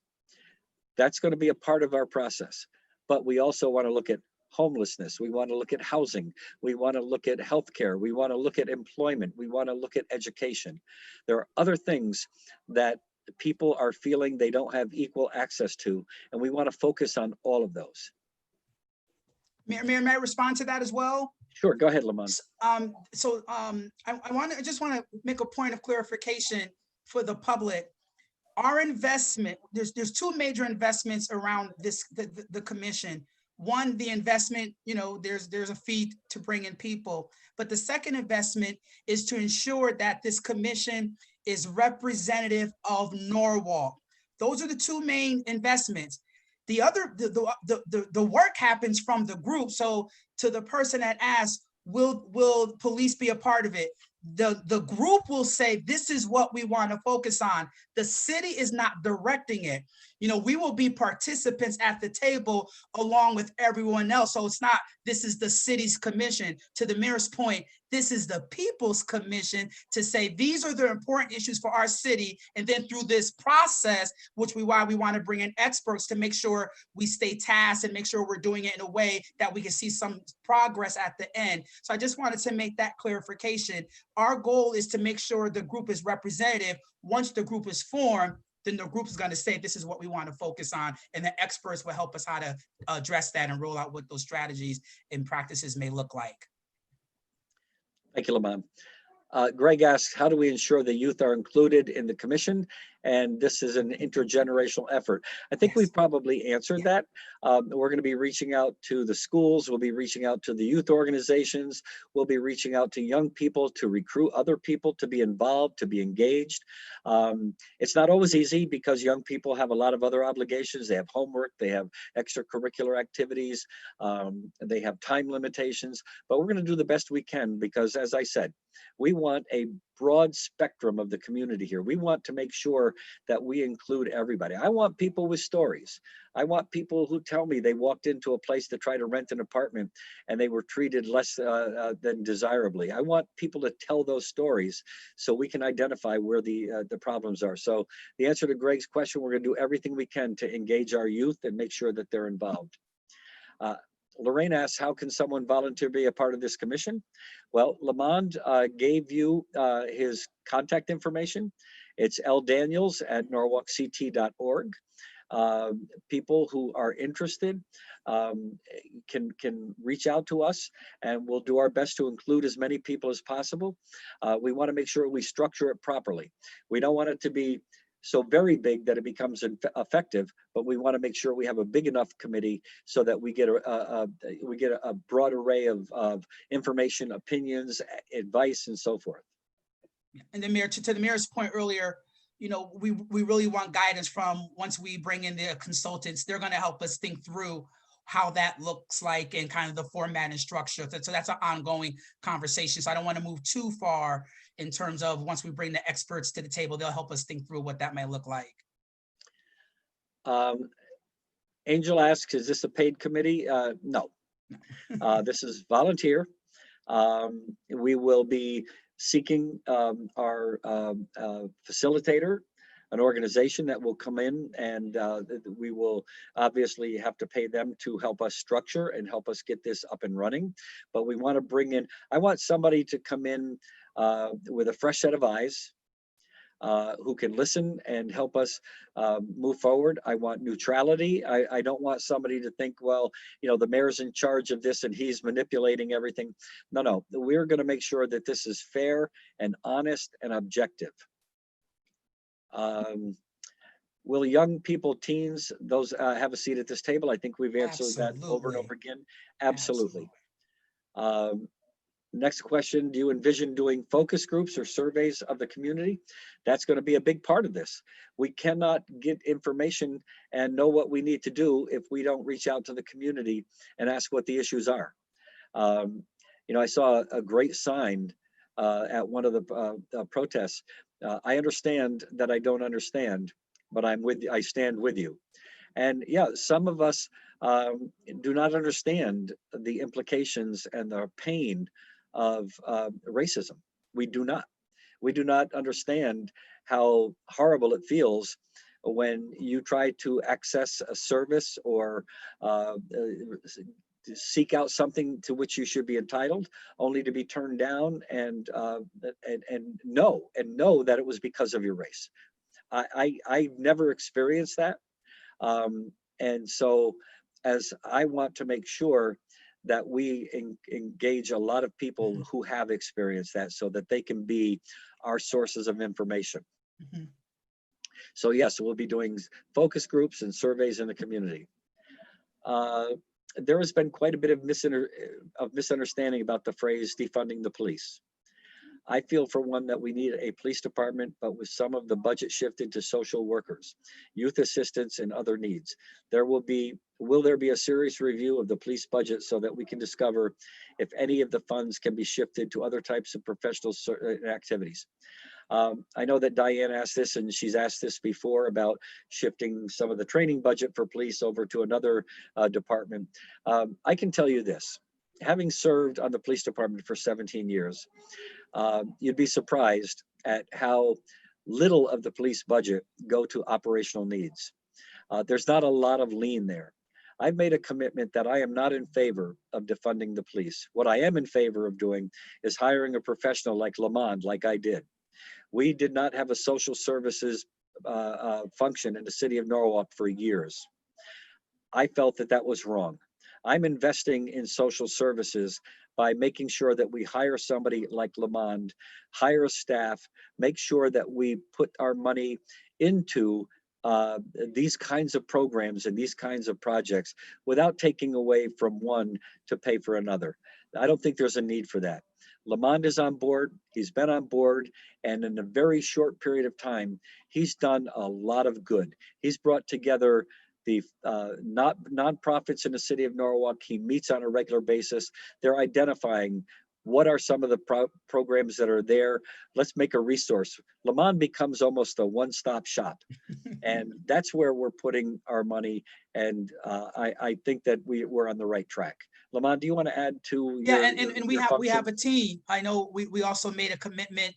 That's going to be a part of our process. But we also want to look at homelessness. We want to look at housing. We want to look at healthcare. We want to look at employment. We want to look at education. There are other things that people are feeling they don't have equal access to, and we want to focus on all of those. Mayor, may I respond to that as well? Sure, go ahead, Lamont. I just want to make a point of clarification for the public. Our investment, there's 2 major investments around this, the commission. One, the investment, there's a fee to bring in people, but the second investment is to ensure that this commission is representative of Norwalk. Those are the 2 main investments. The other, the work happens from the group. So to the person that asked, will police be a part of it? The group will say, this is what we want to focus on. The city is not directing it. We will be participants at the table along with everyone else. So it's not, this is the city's commission. To the mayor's point, this is the people's commission to say, these are the important issues for our city. And then through this process, why we want to bring in experts to make sure we stay tasked and make sure we're doing it in a way that we can see some progress at the end. So I just wanted to make that clarification. Our goal is to make sure the group is representative. Once the group is formed, then the group is going to say, this is what we want to focus on. And the experts will help us how to address that and roll out what those strategies and practices may look like. Thank you, Lamont. Greg asks, how do we ensure the youth are included in the commission? And this is an intergenerational effort. I think we've probably answered that. We're going to be reaching out to the schools. We'll be reaching out to the youth organizations. We'll be reaching out to young people to recruit other people to be involved, to be engaged. It's not always easy because young people have a lot of other obligations. They have homework, they have extracurricular activities, they have time limitations, but we're going to do the best we can because, as I said, we want a broad spectrum of the community here. We want to make sure that we include everybody. I want people with stories. I want people who tell me they walked into a place to try to rent an apartment and they were treated less than desirably. I want people to tell those stories so we can identify where the problems are. So the answer to Greg's question, we're going to do everything we can to engage our youth and make sure that they're involved. Lorraine asks, how can someone volunteer to be a part of this commission? Well, Lamond gave you his contact information. It's ldaniels@norwalkct.org. People who are interested can reach out to us, and we'll do our best to include as many people as possible. We want to make sure we structure it properly. We don't want it to be so very big that it becomes effective, but we want to make sure we have a big enough committee so that we get a broad array of information, opinions, advice, and so forth. And the mayor, to the mayor's point earlier, you know, we really want guidance from, once we bring in the consultants, they're going to help us think through how that looks like and kind of the format and structure. So that's an ongoing conversation. So I don't want to move too far in terms of, once we bring the experts to the table, they'll help us think through what that might look like. Angel asks, is this a paid committee? No, this is volunteer. We will be seeking our facilitator, an organization that will come in, and we will obviously have to pay them to help us structure and help us get this up and running. But we want to bring in, I want somebody to come in with a fresh set of eyes, who can listen and help us move forward. I want neutrality. I don't want somebody to think, well, you know, the mayor's in charge of this and he's manipulating everything. No, we're going to make sure that this is fair and honest and objective. Will young people, teens, those have a seat at this table? I think we've answered that over and over again. Absolutely. Next question, do you envision doing focus groups or surveys of the community? That's going to be a big part of this. We cannot get information and know what we need to do if we don't reach out to the community and ask what the issues are. You know, I saw a great sign at one of the protests. I understand that I don't understand, but I stand with you. And yeah, some of us do not understand the implications and the pain of racism. We do not. We do not understand how horrible it feels when you try to access a service or seek out something to which you should be entitled, only to be turned down and know that it was because of your race. I've never experienced that, and so as I want to make sure that we engage a lot of people who have experienced that, so that they can be our sources of information. So yes, we'll be doing focus groups and surveys in the community. There has been quite a bit of misunderstanding about the phrase defunding the police. I feel, for one, that we need a police department, but with some of the budget shifted to social workers, youth assistance, and other needs. Will there be a serious review of the police budget so that we can discover if any of the funds can be shifted to other types of professional activities? I know that Diane asked this, and she's asked this before, about shifting some of the training budget for police over to another department. I can tell you this, having served on the police department for 17 years, you'd be surprised at how little of the police budget go to operational needs. There's not a lot of lean there. I've made a commitment that I am not in favor of defunding the police. What I am in favor of doing is hiring a professional like Lamond, like I did. We did not have a social services function in the city of Norwalk for years. I felt that that was wrong. I'm investing in social services by making sure that we hire somebody like Lamond, hire a staff, make sure that we put our money into these kinds of programs and these kinds of projects without taking away from one to pay for another. I don't think there's a need for that. Lamond is on board, he's been on board, and in a very short period of time, he's done a lot of good. He's brought together the nonprofits in the city of Norwalk. He meets on a regular basis. They're identifying what are some of the programs that are there. Let's make a resource. Lamond becomes almost a one-stop shop. And that's where we're putting our money. And I think that we're on the right track. Lamond, do you want to add to and we have a team. I know we also made a commitment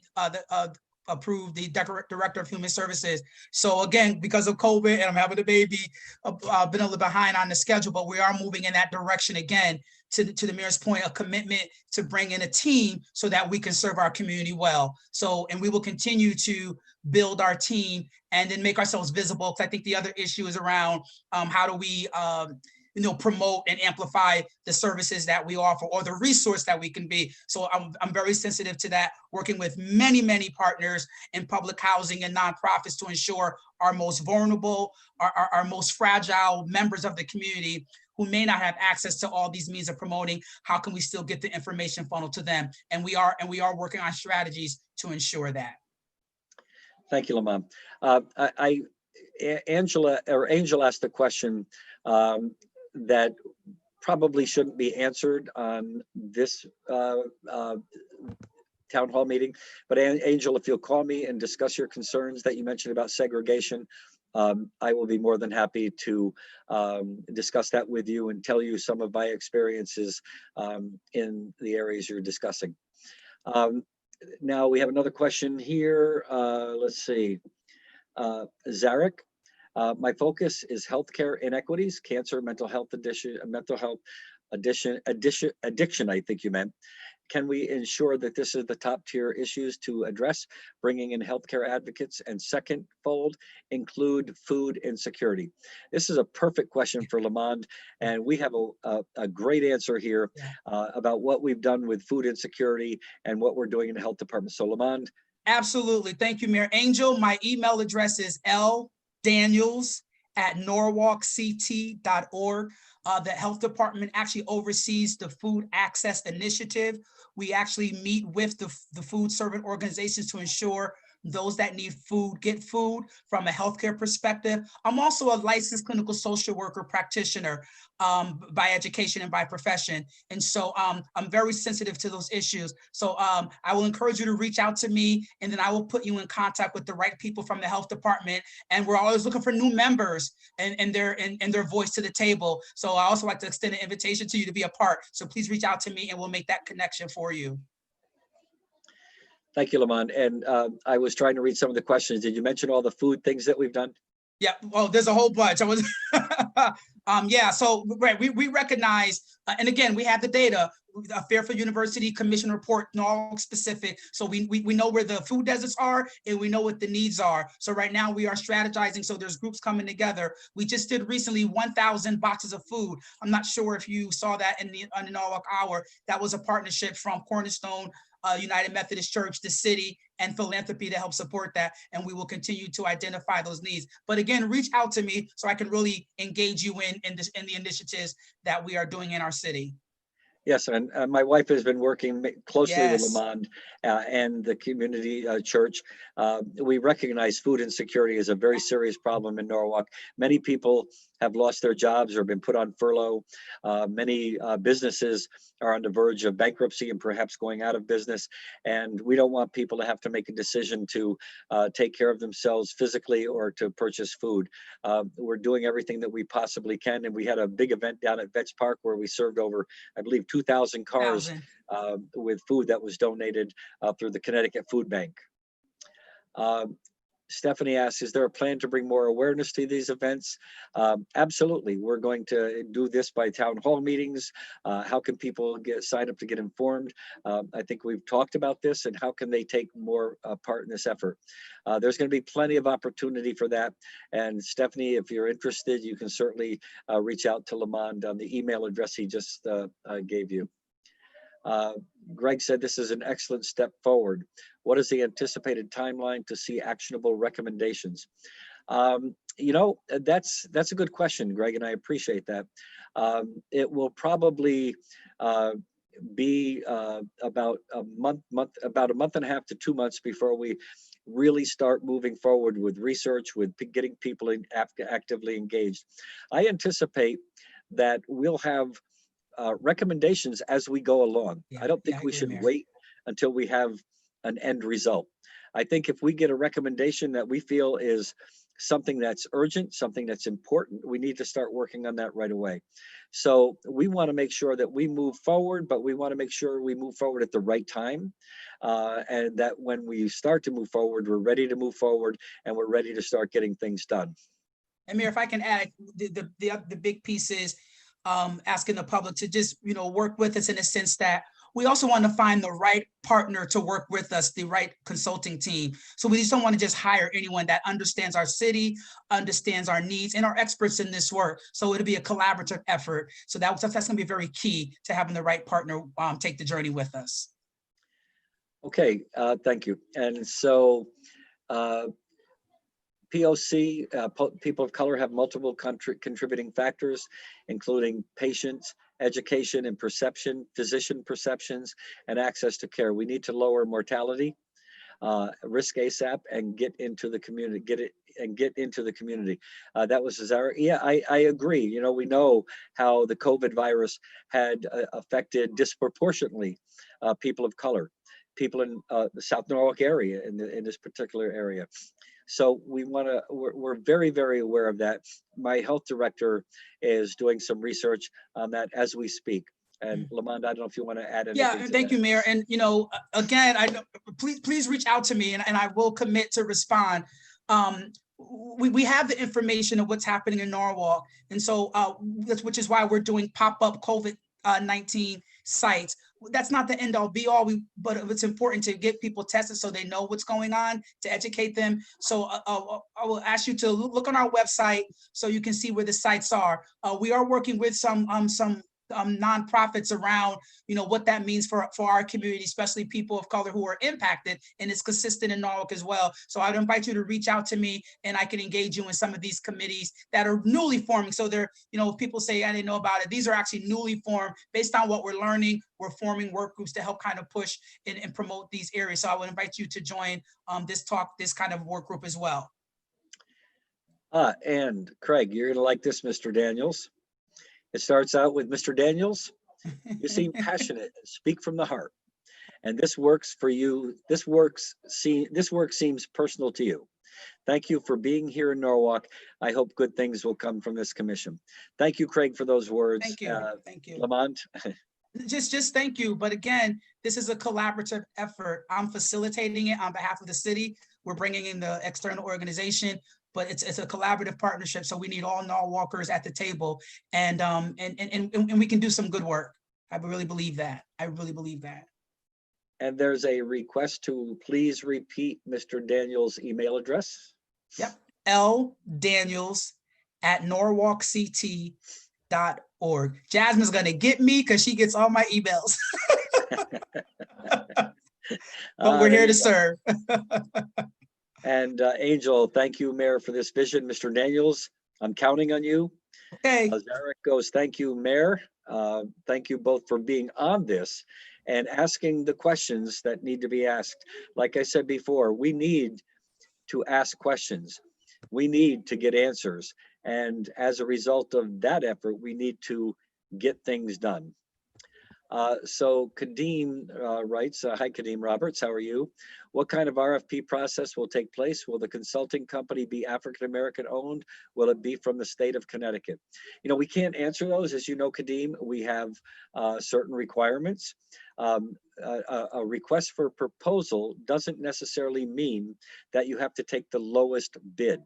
approved the Director of Human Services. So again, because of COVID and I'm having a baby, been a little behind on the schedule, but we are moving in that direction again. To the mayor's point, a commitment to bring in a team so that we can serve our community well. So, and we will continue to build our team and then make ourselves visible. Because I think the other issue is around how do we promote and amplify the services that we offer or the resource that we can be. So I'm very sensitive to that, working with many, many partners in public housing and nonprofits to ensure our most vulnerable, our most fragile members of the community who may not have access to all these means of promoting, how can we still get the information funnel to them? And we are working on strategies to ensure that. Thank you, Lamont. Angel asked a question that probably shouldn't be answered on this town hall meeting. But Angel, if you'll call me and discuss your concerns that you mentioned about segregation, I will be more than happy to discuss that with you and tell you some of my experiences in the areas you're discussing. Now we have another question here. Let's see. Zarek, my focus is healthcare inequities, cancer, mental health addiction, I think you meant. Can we ensure that this is the top tier issues to address, bringing in healthcare advocates? And second fold, include food insecurity. This is a perfect question for Lamond, and we have a great answer here about what we've done with food insecurity and what we're doing in the health department. So Lamond. Absolutely. Thank you, Mayor Angel. My email address is ldaniels@norwalkct.org. The health department actually oversees the Food Access Initiative. We actually meet with the food servant organizations to ensure those that need food get food from a healthcare perspective. I'm also a licensed clinical social worker practitioner by education and by profession. And so I'm very sensitive to those issues. So I will encourage you to reach out to me, and then I will put you in contact with the right people from the health department. And we're always looking for new members and their voice to the table. So I also like to extend an invitation to you to be a part. So please reach out to me and we'll make that connection for you. Thank you, Lamont. And I was trying to read some of the questions. Did you mention all the food things that we've done? Yeah, well, there's a whole bunch. I was, yeah. So right, we recognize, and again, we have the data. Fairfield University Commission report, Norwalk specific. So we know where the food deserts are, and we know what the needs are. So right now we are strategizing. So there's groups coming together. We just did recently 1,000 boxes of food. I'm not sure if you saw that on the Norwalk Hour. That was a partnership from Cornerstone United Methodist Church, the city, and philanthropy to help support that. And we will continue to identify those needs. But again, reach out to me so I can really engage you in the initiatives that we are doing in our city. Yes, and my wife has been working closely with Yes. Lamond and the community church. We recognize food insecurity is a very serious problem in Norwalk. Many people have lost their jobs or been put on furlough. Many businesses are on the verge of bankruptcy and perhaps going out of business. And we don't want people to have to make a decision to take care of themselves physically or to purchase food. We're doing everything that we possibly can. And we had a big event down at Vetch Park where we served over, I believe, 2,000 cars with food that was donated through the Connecticut Food Bank. Stephanie asks, is there a plan to bring more awareness to these events? Absolutely. We're going to do this by town hall meetings. How can people sign up to get informed? I think we've talked about this and how can they take more part in this effort. There's going to be plenty of opportunity for that. And Stephanie, if you're interested, you can certainly reach out to Lamond on the email address he just gave you. Greg said this is an excellent step forward. What is the anticipated timeline to see actionable recommendations? You know, that's a good question, Greg, and I appreciate that. It will probably be about a month and a half to 2 months before we really start moving forward with research, with getting people actively engaged. I anticipate that we'll have recommendations as we go along. I don't think we should wait until we have an end result. I think if we get a recommendation that we feel is something that's urgent, something that's important, we need to start working on that right away. So we want to make sure that we move forward, but we want to make sure we move forward at the right time. And that when we start to move forward, we're ready to move forward and we're ready to start getting things done. And Mayor, if I can add, the big piece is asking the public to just, work with us in a sense that we also want to find the right partner to work with us, the right consulting team. So we just don't want to just hire anyone that understands our city, understands our needs, and are experts in this work. So it'll be a collaborative effort. So that's going to be very key to having the right partner take the journey with us. Okay, thank you. And so POC, people of color, have multiple contributing factors, including patients, education and perception, physician perceptions, and access to care. We need to lower mortality risk ASAP and get into the community, get into the community. That was Zara. Yeah, I agree. We know how the COVID virus had affected disproportionately people of color, people in the South Norwalk area, in this particular area. So we're very, very aware of that. My health director is doing some research on that as we speak. And Lamont, I don't know if you want to add anything. Yeah, thank you, Mayor. And again, please reach out to me, and I will commit to respond. We have the information of what's happening in Norwalk, and so which is why we're doing pop-up COVID-19 sites. That's not the end all be all, but it's important to get people tested so they know what's going on, to educate them. So I will ask you to look on our website so you can see where the sites are. We are working with some nonprofits around, what that means for our community, especially people of color who are impacted, and it's consistent in Norwalk as well. So I'd invite you to reach out to me, and I can engage you in some of these committees that are newly forming. So they're, people say I didn't know about it. These are actually newly formed based on what we're learning. We're forming work groups to help kind of push and promote these areas. So I would invite you to join this kind of work group as well. And Craig, you're gonna like this, Mr. Daniels. It starts out with, Mr. Daniels, you seem passionate and speak from the heart. And this works for you. This work seems personal to you. Thank you for being here in Norwalk. I hope good things will come from this commission. Thank you, Craig, for those words. Thank you. Thank you. Lamont. Just thank you. But again, this is a collaborative effort. I'm facilitating it on behalf of the city. We're bringing in the external organization, but it's a collaborative partnership. So we need all Norwalkers at the table, and we can do some good work. I really believe that. I really believe that. And there's a request to please repeat Mr. Daniels' email address. Yep. LDaniels@norwalkct.org. Jasmine's gonna get me because she gets all my emails. But we're here to serve. And Angel, thank you, Mayor, for this vision. Mr. Daniels, I'm counting on you. Okay. Zarek goes, thank you, Mayor. Thank you both for being on this and asking the questions that need to be asked. Like I said before, we need to ask questions. We need to get answers. And as a result of that effort, we need to get things done. So Kadeem writes, hi Kadeem Roberts, how are you? What kind of RFP process will take place? Will the consulting company be African-American owned? Will it be from the state of Connecticut? We can't answer those. As you know, Kadeem, we have certain requirements. A request for proposal doesn't necessarily mean that you have to take the lowest bid.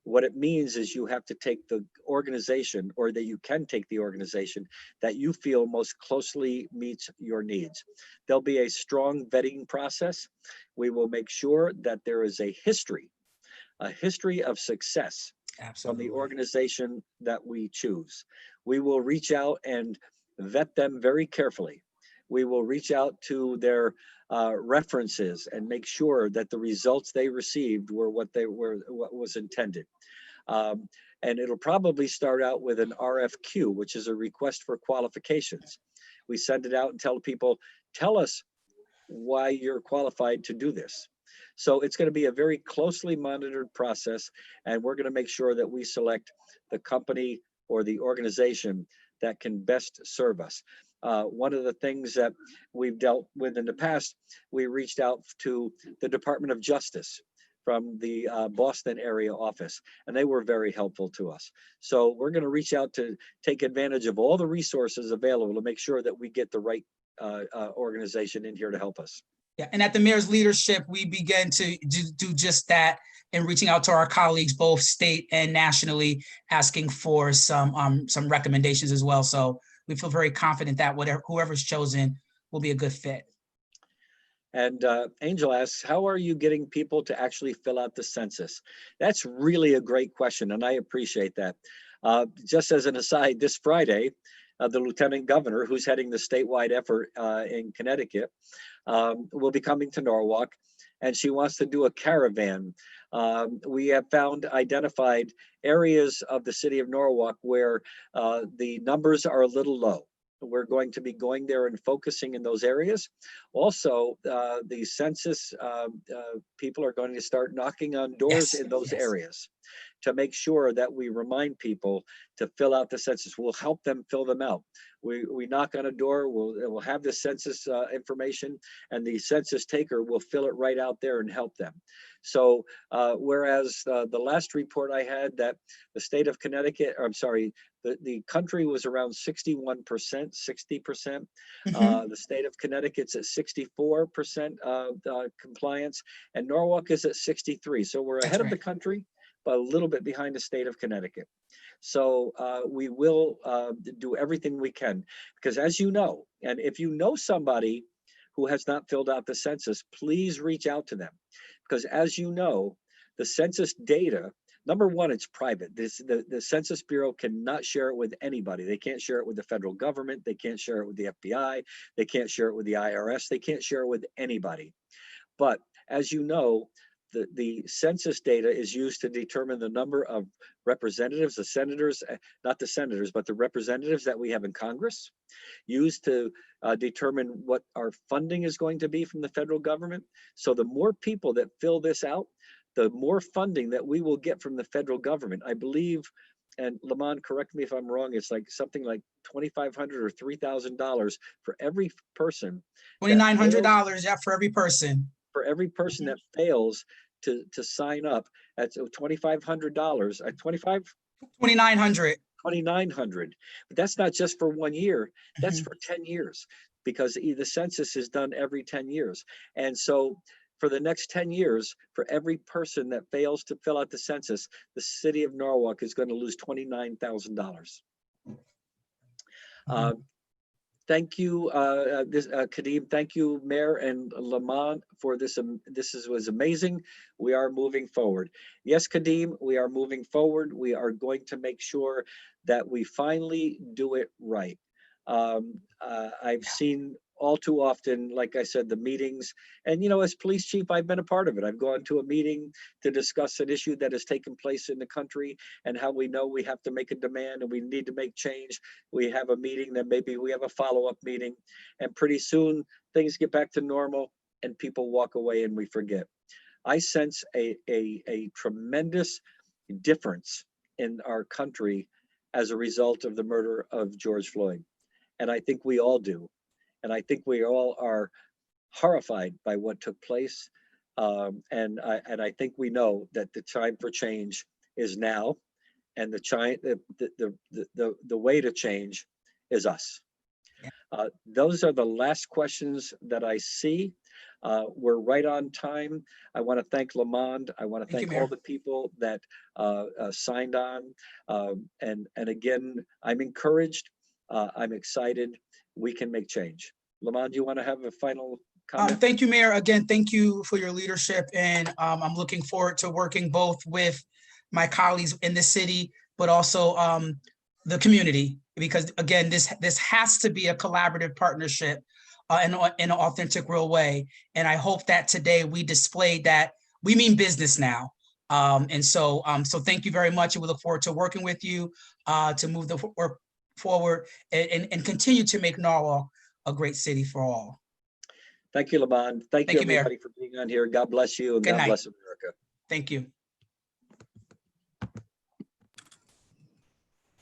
What it means is you have to take the organization, or that you can take the organization that you feel most closely meets your needs. There'll be a strong vetting process. We will make sure that there is a history of success. Absolutely. From the organization that we choose. We will reach out and vet them very carefully. We will reach out to their references and make sure that the results they received were what was intended. And it'll probably start out with an RFQ, which is a request for qualifications. We send it out and tell people, tell us why you're qualified to do this. So it's going to be a very closely monitored process, and we're going to make sure that we select the company or the organization that can best serve us. One of the things that we've dealt with in the past, we reached out to the Department of Justice from the Boston area office, and they were very helpful to us. So we're going to reach out to take advantage of all the resources available to make sure that we get the right organization in here to help us. Yeah, and at the mayor's leadership, we began to do just that and reaching out to our colleagues, both state and nationally, asking for some recommendations as well. So we feel very confident that whoever's chosen will be a good fit. And Angel asks, how are you getting people to actually fill out the census? That's really a great question, and I appreciate that. Just as an aside, this Friday, the Lieutenant Governor, who's heading the statewide effort in Connecticut, will be coming to Norwalk, and she wants to do a caravan. We have identified areas of the city of Norwalk where the numbers are a little low. We're going to be going there and focusing in those areas. Also, the census people are going to start knocking on doors in those areas to make sure that we remind people to fill out the census. We'll help them fill them out. We knock on a door, we'll have the census information, and the census taker will fill it right out there and help them. So whereas the last report I had that the state of Connecticut, or I'm sorry, the country was around 61%, 60%. The state of Connecticut's at 64% compliance, and Norwalk is at 63. So we're ahead of the country, but a little bit behind the state of Connecticut. So we will do everything we can, because as you know, and if you know somebody who has not filled out the census, please reach out to them. Because as you know, the census data, number one, it's private. The Census Bureau cannot share it with anybody. They can't share it with the federal government. They can't share it with the FBI. They can't share it with the IRS. They can't share it with anybody. But as you know, the census data is used to determine the number of representatives, the senators, not the senators, but the representatives that we have in Congress, used to determine what our funding is going to be from the federal government. So the more people that fill this out, the more funding that we will get from the federal government. I believe, and Lamont, correct me if I'm wrong, it's like something like $2,500 or $3,000 for every person. $2,900, yeah, for every person. For every person that fails to sign up, at $2,500 at $2,900. But that's not just for 1 year, that's for 10 years, because the census is done every 10 years. And so for the next 10 years, for every person that fails to fill out the census, the city of Norwalk is going to lose $29,000. Thank you, Kadeem. Thank you, Mayor and Lamont, for this. Was amazing. We are moving forward. Yes, Kadeem, we are moving forward. We are going to make sure that we finally do it right. I've seen all too often, like I said, the meetings, and as police chief, I've been a part of it. I've gone to a meeting to discuss an issue that has taken place in the country and how we know we have to make a demand and we need to make change. We have a meeting, then maybe we have a follow-up meeting, and pretty soon things get back to normal and people walk away and we forget. I sense a tremendous difference in our country as a result of the murder of George Floyd. And I think we all do. And I think we all are horrified by what took place. And I think we know that the time for change is now, and the way to change is us. Those are the last questions that I see. We're right on time. I want to thank Lamond. I want to thank all the people that signed on. And again, I'm encouraged. I'm excited. We can make change. Lamond, do you want to have a final comment? Thank you, Mayor. Again, thank you for your leadership. And I'm looking forward to working both with my colleagues in the city, but also the community, because again, this has to be a collaborative partnership in an authentic, real way. And I hope that today we displayed that we mean business now. So thank you very much. And we look forward to working with you to move the work forward and continue to make Norwalk a great city for all. Thank you, Lamond. Thank you, everybody, for being on here. God bless you, and God bless America. Thank you.